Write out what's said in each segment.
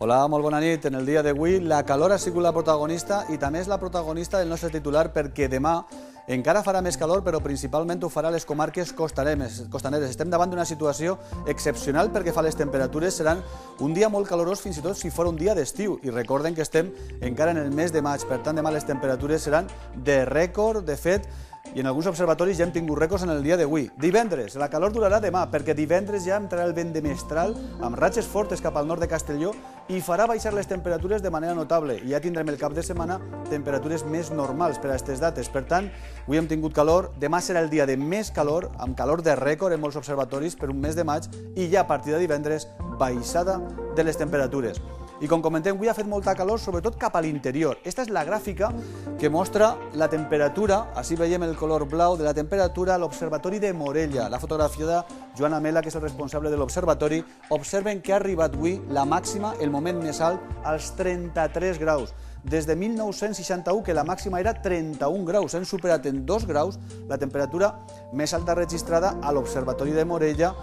Hola, molt bona nit. En el dia d'avui la calor ha sigut la protagonista i també és la protagonista del nostre titular perquè demà encara farà més calor, però principalment ho farà a les comarques costaneres. Estem davant d'una situació excepcional perquè fa les temperatures. Seran un dia molt calorós, fins i tot si fos un dia d'estiu. I recorden que estem encara en el mes de maig. Per tant, demà les temperatures seran de rècord. De fet, i en alguns observatoris ja hem tingut rècords en el dia d'avui. Divendres, la calor durarà demà, perquè divendres ja entrarà el vent de mestral amb ratxes fortes cap al nord de Castelló i farà baixar les temperatures de manera notable. I ja tindrem el cap de setmana temperatures més normals per a aquestes dates. Per tant, avui hem tingut calor, demà serà el dia de més calor, amb calor de rècord en molts observatoris per un mes de maig, i ja a partir de divendres, baixada de les temperatures. I com comentem, avui ha fet molta calor, sobretot cap a l'interior. Esta és la gràfica que mostra la temperatura, així veiem el color blau de la temperatura a l'Observatori de Morella. La fotografia de Joan Amela, que és el responsable de l'observatori. Observen que ha arribat avui la màxima, el moment més alt, als 33 graus. Des de 1961, que la màxima era 31 graus. Hem superat en 2 graus la temperatura més alta registrada a l'Observatori de Morella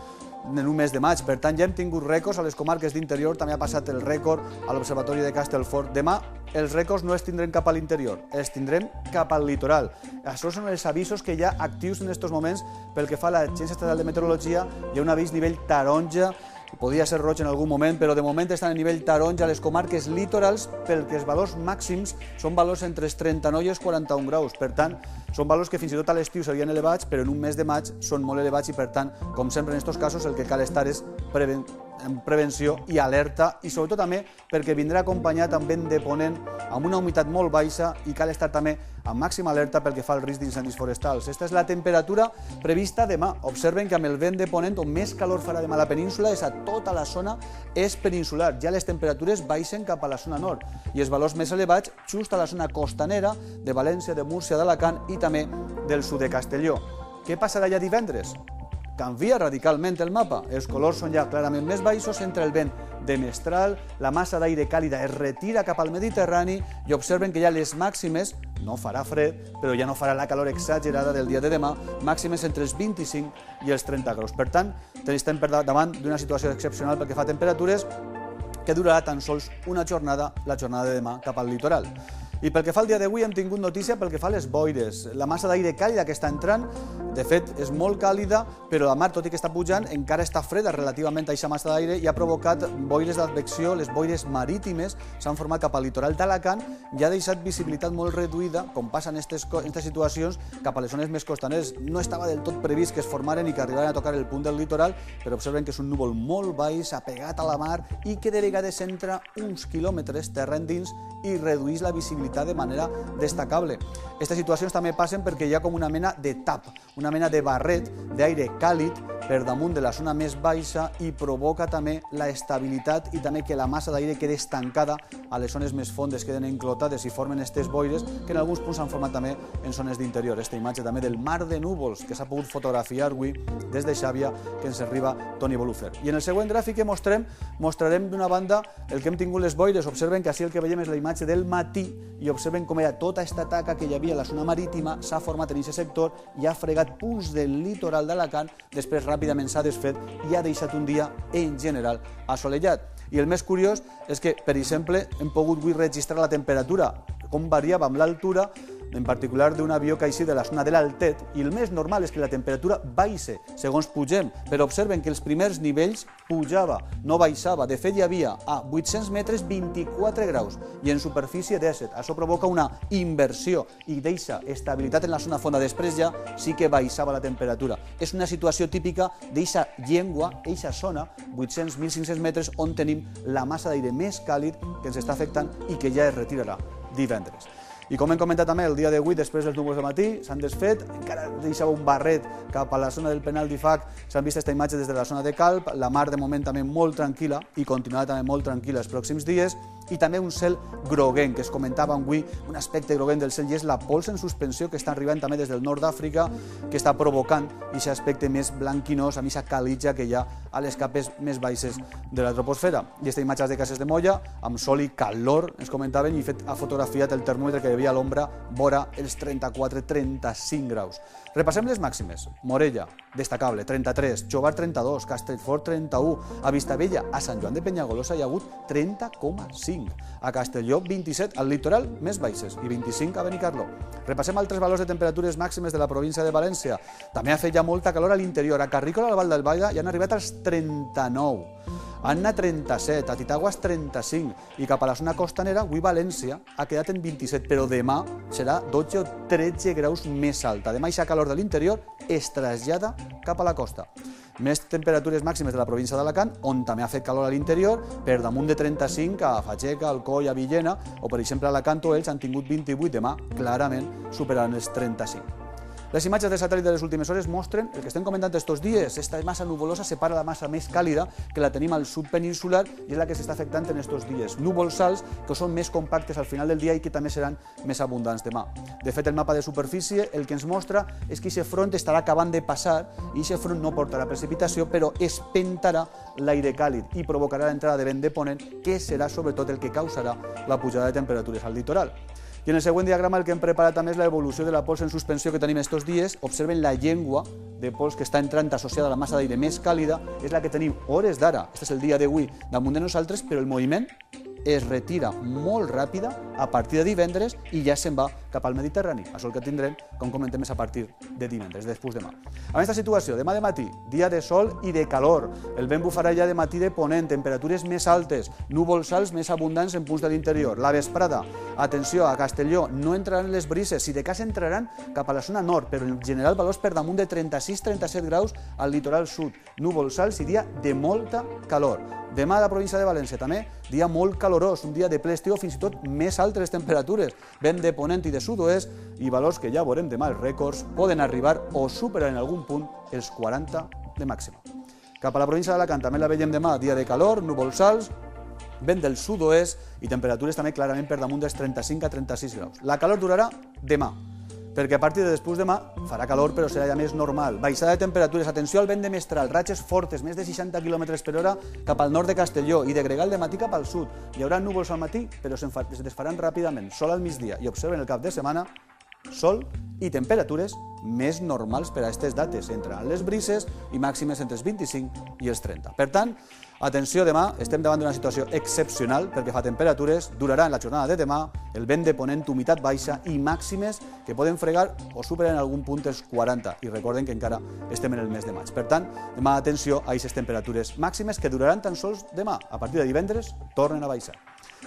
en un mes de maig. Per tant, ja hem tingut rècords a les comarques d'interior, també ha passat el rècord a l'Observatori de Castellfort. Demà els rècords no els tindrem cap a l'interior, els tindrem cap al litoral. Això són els avisos que hi ha actius en aquests moments pel que fa a l'Agència Estatal de Meteorologia. Hi ha un avís nivell taronja, podria ser roig en algun moment, però de moment estan en nivell taronja a les comarques litorals perquè els valors màxims són valors entre els 39 i els 41 graus. Per tant, són valors que fins i tot a l'estiu serien elevats, però en un mes de maig són molt elevats i, per tant, com sempre en aquests casos, el que cal estar és en prevenció i alerta, i sobretot també perquè vindrà acompanyat amb vent de ponent, amb una humitat molt baixa, i cal estar també amb màxima alerta pel que fa al risc d'incendis forestals. Aquesta és la temperatura prevista demà. Observen que amb el vent de ponent, on més calor farà demà a la península, és a tota la zona és peninsular. Ja les temperatures baixen cap a la zona nord i els valors més elevats just a la zona costanera de València, de Múrcia, d'Alacant i també del sud de Castelló. Què passarà ja divendres? Canvia radicalment el mapa. Els colors són ja clarament més baixos, entra el vent de mestral, la massa d'aire càlida es retira cap al Mediterrani i observen que ja les màximes, no farà fred, però ja no farà la calor exagerada del dia de demà, màximes entre els 25 i els 30 graus. Per tant, estem davant d'una situació excepcional perquè fa temperatures que durarà tan sols una jornada, la jornada de demà, cap al litoral. I pel que fa al dia d'avui hem tingut notícia pel que fa a les boires. La massa d'aire càlida que està entrant, de fet, és molt càlida, però la mar, tot i que està pujant, encara està freda relativament a aquesta massa d'aire i ha provocat boires d'advecció. Les boires marítimes s'han format cap al litoral d'Alacant i ha deixat visibilitat molt reduïda, com passa en aquestes situacions, cap a les zones més costaneres. No estava del tot previst que es formaren i que arribaren a tocar el punt del litoral, però observen que és un núvol molt baix, apegat a la mar i que de vegades entra uns quilòmetres terra endins i redueix la visibilitat de manera destacable. Aquestes situacions també passen perquè hi ha com una mena de tap, una mena de barret d'aire càlid per damunt de la zona més baixa i provoca també la estabilitat i també que la massa d'aire quedi estancada a les zones més fondes, queden enclotades i formen aquestes boires que en alguns punts s'han format també en zones d'interior. Aquesta imatge també del mar de núvols que s'ha pogut fotografiar avui des de Xàbia, que ens arriba Toni Bolufer. I en el següent gràfic que mostrarem d'una banda el que hem tingut les boires. Observen que així el que veiem és la imatge del matí i observen com era tota aquesta taca que hi havia a la zona marítima, s'ha format en aquest sector i ha fregat punts del litoral d'Alacant, després ràpidament s'ha desfet i ha deixat un dia en general assolellat. I el més curiós és que, per exemple, hem pogut avui registrar la temperatura, com variava amb l'altura, en particular d'un avió que ha eixit de la zona de l'Altet, i el més normal és que la temperatura baixe segons pugem, però observen que els primers nivells pujava, no baixava. De fet, hi havia a 800 metres 24 graus i en superfície 17. Això provoca una inversió i deixa estabilitat en la zona fonda. Després ja sí que baixava la temperatura. És una situació típica d'eixa llengua, eixa zona, 800-1.500 metres, on tenim la massa d'aire més càlid que ens està afectant i que ja es retirarà divendres. I com hem comentat també, el dia d'avui, després dels núvols de matí, s'han desfet, encara deixava un barret cap a la zona del Penal d'Ifac, s'han vist aquesta imatge des de la zona de Calp, la mar de moment també molt tranquil·la i continuarà també molt tranquil·la els pròxims dies, i també un cel groguenc, que es comentava avui, un aspecte groguenc del cel, i és la pols en suspensió que està arribant també des del nord d'Àfrica, que està provocant aquest aspecte més blanquinós, amb aquesta calitja que hi ha a les capes més baixes de la troposfera. I aquesta imatge de Cases de Molla, amb sol i calor, ens comentaven, i ha fotografiat el termòmetre que hi havia a l'ombra, vora els 34-35 graus. Repassem les màximes. Morella, destacable, 33, Xovar 32, Castellfort 31, a Vistabella, a Sant Joan de Penyagolosa hi ha hagut 30,5, a Castelló 27, al litoral més baixes, i 25 a Benicarló. Repassem altres valors de temperatures màximes de la província de València. També ha fet ja molta calor a l'interior. A Carrícola, al Val d'Albaida, ja han arribat als 39, a Anna 37, a Titaguas 35, i cap a la zona costanera, avui València ha quedat en 27, però demà serà 12 o 13 graus més alta. Demà aquesta calor de l'interior es trasllada cap a la costa. Més temperatures màximes de la província d'Alacant, on també ha fet calor a l'interior, per damunt de 35 a Fageca, Alcoi, a Villena, o per exemple a Alacant o Elx han tingut 28, demà clarament superaran els 35. Les imatges de satèl·lit de les últimes hores mostren el que estem comentant estos dies. Esta massa nuvolosa separa la massa més càlida, que la tenim al sud peninsular, i és la que s'està afectant en estos dies. Núvols alts, que són més compactes al final del dia i que també seran més abundants demà. De fet, el mapa de superfície el que ens mostra és que aquest front estarà acabant de passar, i aquest front no portarà precipitació, però espentarà l'aire càlid i provocarà l'entrada de vent de ponent, que serà sobretot el que causarà la pujada de temperatures al litoral. I en el següent diagrama el que hem preparat també és l'evolució de la pols en suspensió que tenim estos dies. Observen la llengua de pols que està entrant associada a la massa d'aire més càlida, és la que tenim hores d'ara, aquest és el dia d'avui, damunt de nosaltres, però el moviment es retira molt ràpida a partir de divendres i ja se'n va cap al Mediterrani. Això el que tindrem, com comentem, és a partir de divendres, després demà. Amb aquesta situació, demà de matí, dia de sol i de calor. El vent bufarà ja de matí de ponent, temperatures més altes, núvols alts més abundants en punts de l'interior. La vesprada, atenció, a Castelló no entraran les brises, si de cas entraran cap a la zona nord, però en general valors per damunt de 36-37 graus al litoral sud. Núvols alts i dia de molta calor. Demà a la província de València també, dia molt calorós, un dia de ple estiu, fins i tot més altes temperatures, vent de ponent i de sud-oest, i valors que ja veurem demà, els rècords poden arribar o superar en algun punt els 40 de màxima. Cap a la província d'Alacant també la veiem demà, dia de calor, núvols alts, vent del sud-oest i temperatures també clarament per damunt dels 35 a 36 graus. La calor durarà demà, perquè a partir de després demà farà calor, però serà ja més normal. Baixada de temperatures, atenció al vent de mestral, ratxes fortes, més de 60 km per hora cap al nord de Castelló i de Gregal de matí cap al sud. Hi haurà núvols al matí, però es desfaran ràpidament, sol al migdia, i observen el cap de setmana, sol i temperatures més normals per a aquestes dates. Entraran les brises i màximes entre els 25 i els 30. Per tant, atenció, demà estem davant d'una situació excepcional perquè fa temperatures, durarà en la jornada de demà el vent de ponent, humitat baixa i màximes que poden fregar o superar en algun punt els 40. I recorden que encara estem en el mes de maig. Per tant, demà atenció a aquestes temperatures màximes que duraran tan sols demà. A partir de divendres tornen a baixar.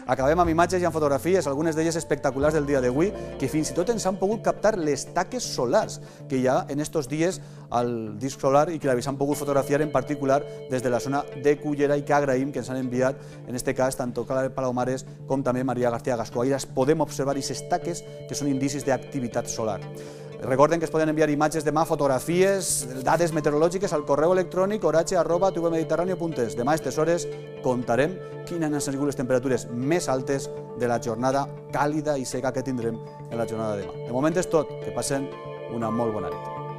Acabem amb imatges i amb fotografies, algunes d'elles espectaculars del dia d'avui, que fins i tot ens han pogut captar les taques solars que hi ha en estos dies al disc solar i que l'havien pogut fotografiar en particular des de la zona de Cullera i que agraïm que ens han enviat, en aquest cas, tant Clara Palomares com també Maria García Gascó. Ahir podem observar aquestes taques que són indicis d'activitat solar. Recorden que es poden enviar imatges demà, fotografies, dades meteorològiques al correu electrònic oratge@tvmediterraneo.es. Demà a aquestes hores contarem quines han sigut les temperatures més altes de la jornada càlida i seca que tindrem en la jornada de demà. De moment és tot, que passen una molt bona nit.